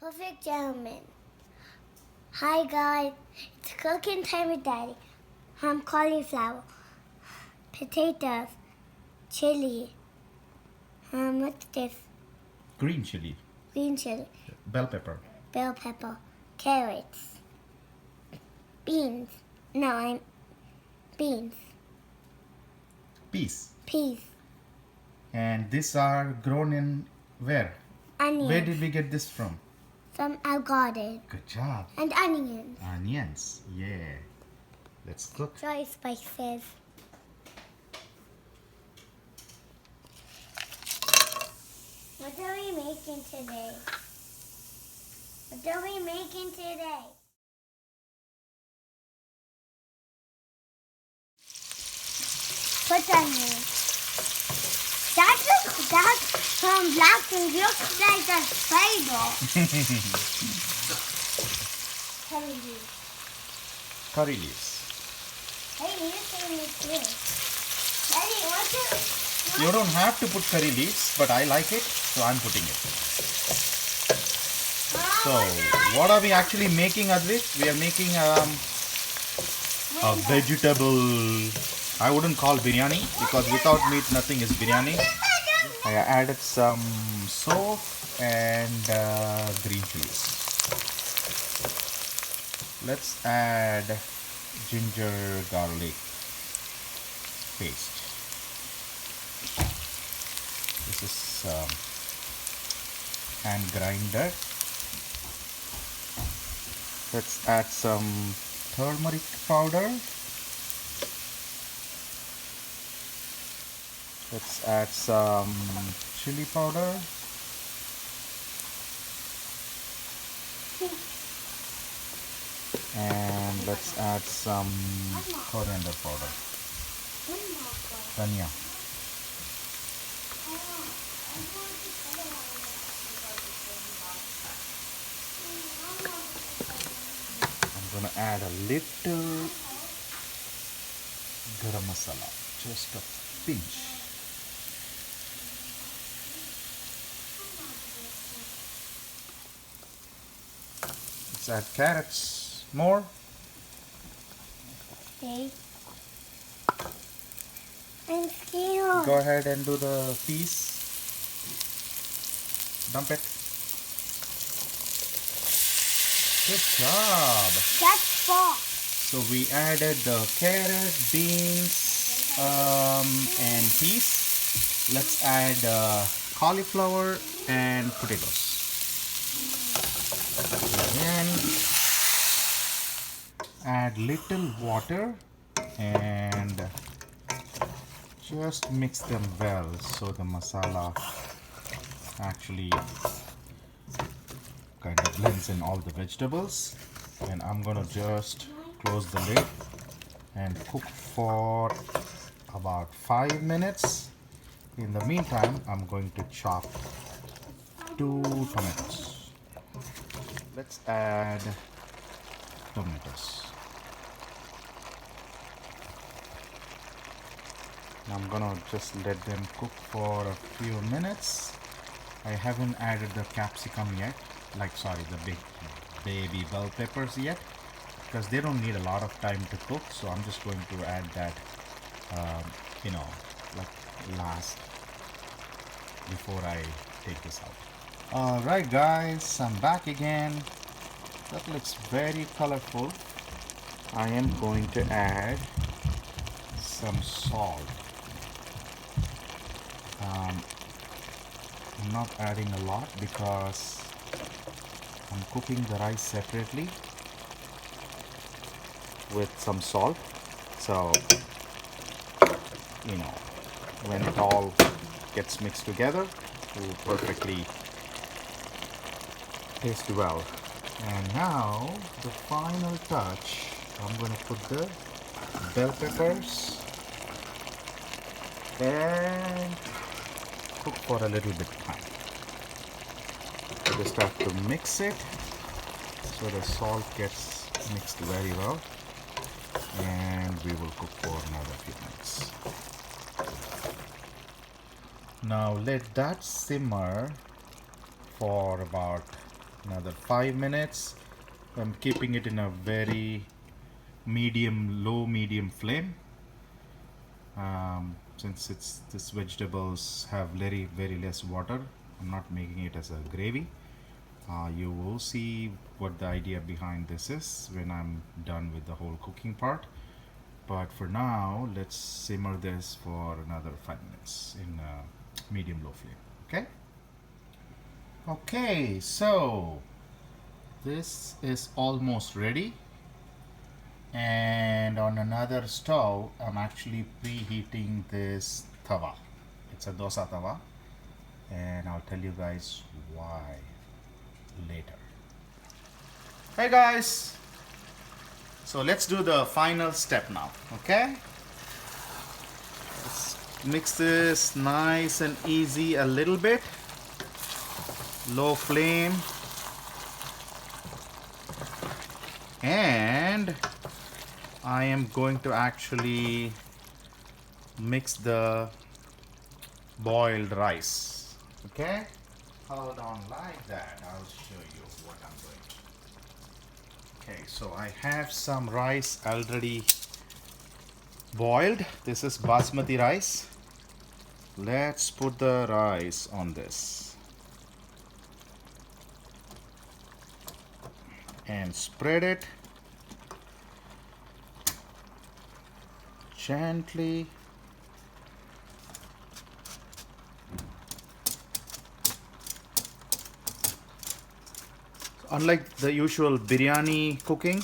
Perfect gentleman. Hi guys, it's cooking time with Daddy. Ham cauliflower, potatoes, chili. What's this? Green chili, Green chili, bell pepper, bell pepper, carrots, beans. No, I'm beans. peas. Peas, And these are grown in where? onions. Where did we get this from? From our garden. Good job. And onions. Onions. Yeah. Let's cook. Dry spices. What are we making today? What are we making today? Put onions. That's from black and looks like a spider. Curry leaves. Curry leaves. Hey, you say me too. Daddy, what's You don't have to put curry leaves, but I like it, so I'm putting it. So, what are we actually making, Adhvik? We are making a vegetable. I wouldn't call biryani because without meat nothing is biryani. I added some salt and green chilies. Let's add ginger garlic paste. This is hand grinder. Let's add some turmeric powder. Let's add some chili powder. And let's add some coriander powder. Dhania. I'm gonna add a little garam masala, just a pinch. Let's add carrots more. Okay. I'm scared. Go ahead and do the peas. Dump it. Good job. That's four. So we added the carrot, beans, and peas. Let's add cauliflower and potatoes. Then add little water and just mix them well so the masala actually kind of blends in all the vegetables. And I'm gonna just close the lid and cook for about 5 minutes. In the meantime, I'm going to chop 2 tomatoes. Let's add tomatoes. I'm gonna just let them cook for a few minutes. I haven't added the capsicum yet, the big baby bell peppers yet, because they don't need a lot of time to cook. So I'm just going to add that, last before I take this out. Alright guys, I'm back again. That looks very colorful. I am going to add some salt. I'm not adding a lot because I'm cooking the rice separately with some salt. So, when it all gets mixed together, it will perfectly taste well. And now the final touch, I'm going to put the bell peppers and cook for a little bit time. You just have to mix it so the salt gets mixed very well, and we will cook for another few minutes. Now let that simmer for about Another 5 minutes. I'm keeping it in a very low medium flame. Since these vegetables have very less water, I'm not making it as a gravy. You will see what the idea behind this is when I'm done with the whole cooking part. But for now, let's simmer this for another 5 minutes in medium low flame. Okay? Okay, so this is almost ready. And on another stove, I'm actually preheating this tawa. It's a dosa tawa, and I'll tell you guys why later. Hey guys, so let's do the final step now. Okay, let's mix this nice and easy a little bit, low flame, and I am going to actually mix the boiled rice. Okay, hold on like that. I'll show you what I'm doing. Okay, so I have some rice already boiled. This is basmati rice. Let's put the rice on this and spread it gently. Unlike the usual biryani cooking,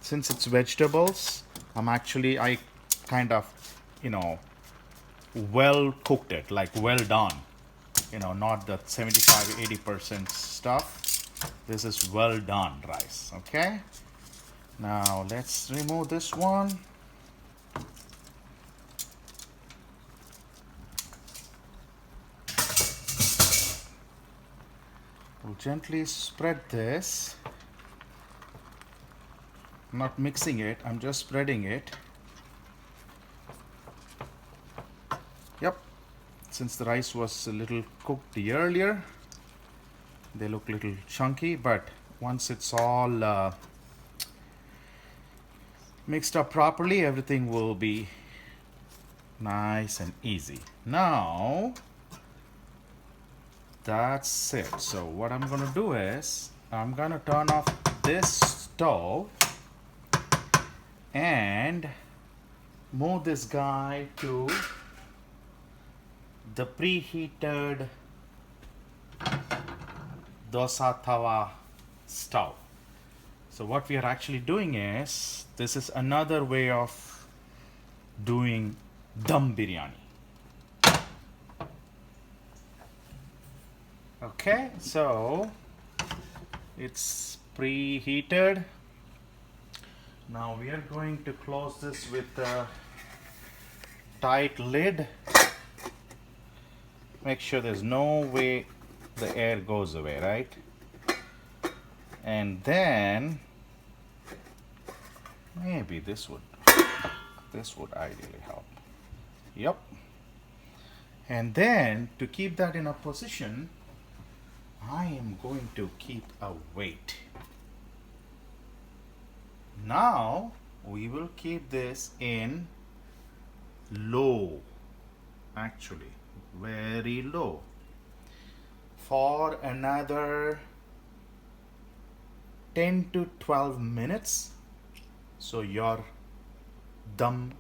since it's vegetables, I kind of, well cooked it, like well done. Not the 75-80% stuff. This is well done rice. Okay. Now let's remove this one. We'll gently spread this. I'm not mixing it, I'm just spreading it. Yep, since the rice was a little cooked earlier, they look a little chunky, but once it's all mixed up properly, everything will be nice and easy. Now, that's it. So what I'm gonna do is, I'm gonna turn off this stove and move this guy to the preheated dosa tawa stove. So what we are actually doing is, this is another way of doing dum biryani. Okay, so it's preheated. Now we are going to close this with a tight lid. Make sure there's no way the air goes away, right? And then maybe this would ideally help. Yep. And then to keep that in a position, I am going to keep a weight. Now we will keep this in low, actually very low, for another 10 to 12 minutes. So your dum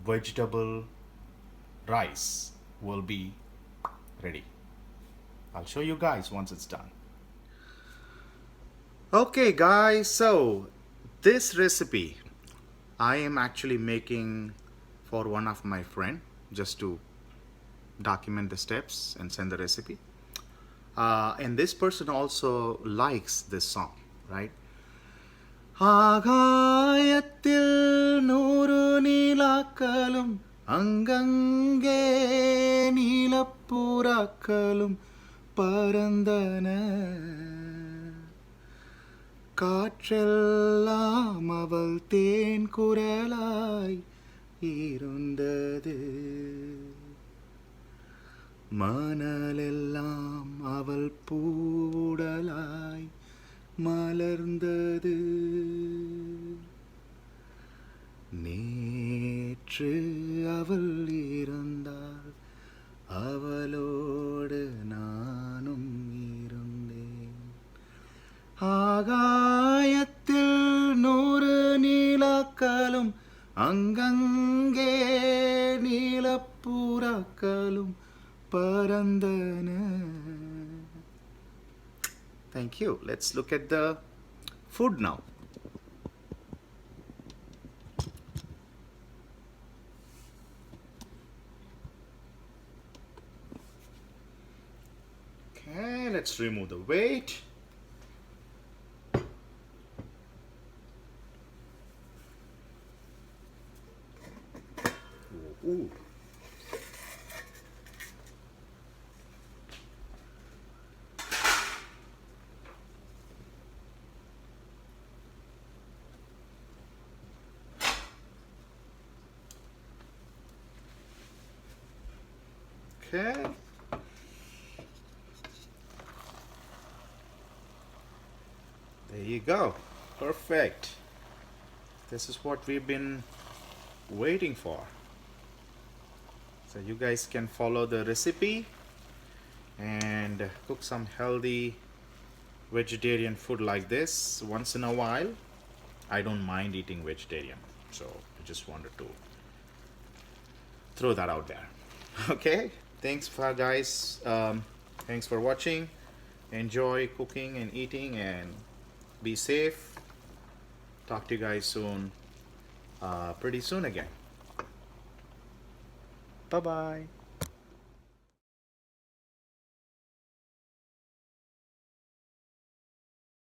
vegetable rice will be ready. I'll show you guys once it's done. Okay guys, so this recipe I am actually making for one of my friend, just to document the steps and send the recipe. And this person also likes this song, right? ஆகாயத்தில் நூறு நீலாக்களும் அங்கங்கே நீலப்புறாக்களும் பறந்தன, காற்றெல்லாம் அவள் தேன் குரலாய் இருந்தது, மணலெல்லாம் அவள் பூடலாய் மலர்ந்தது. நேற்று அவள் இறந்தாள், அவளோடு நானும் இருந்தேன். ஆகாயத்தில் 100 நீலாக்களும் அங்கங்கே நீலப்புறாக்களும் பறந்தன. Thank you. Let's look at the food now. Okay, let's remove the weight. Ooh. Okay. There you go. Perfect. This is what we've been waiting for. So you guys can follow the recipe and cook some healthy vegetarian food like this once in a while. I don't mind eating vegetarian, so I just wanted to throw that out there. Okay, thanks for guys. Thanks for watching. Enjoy cooking and eating, and be safe. Talk to you guys soon, pretty soon again. Bye bye.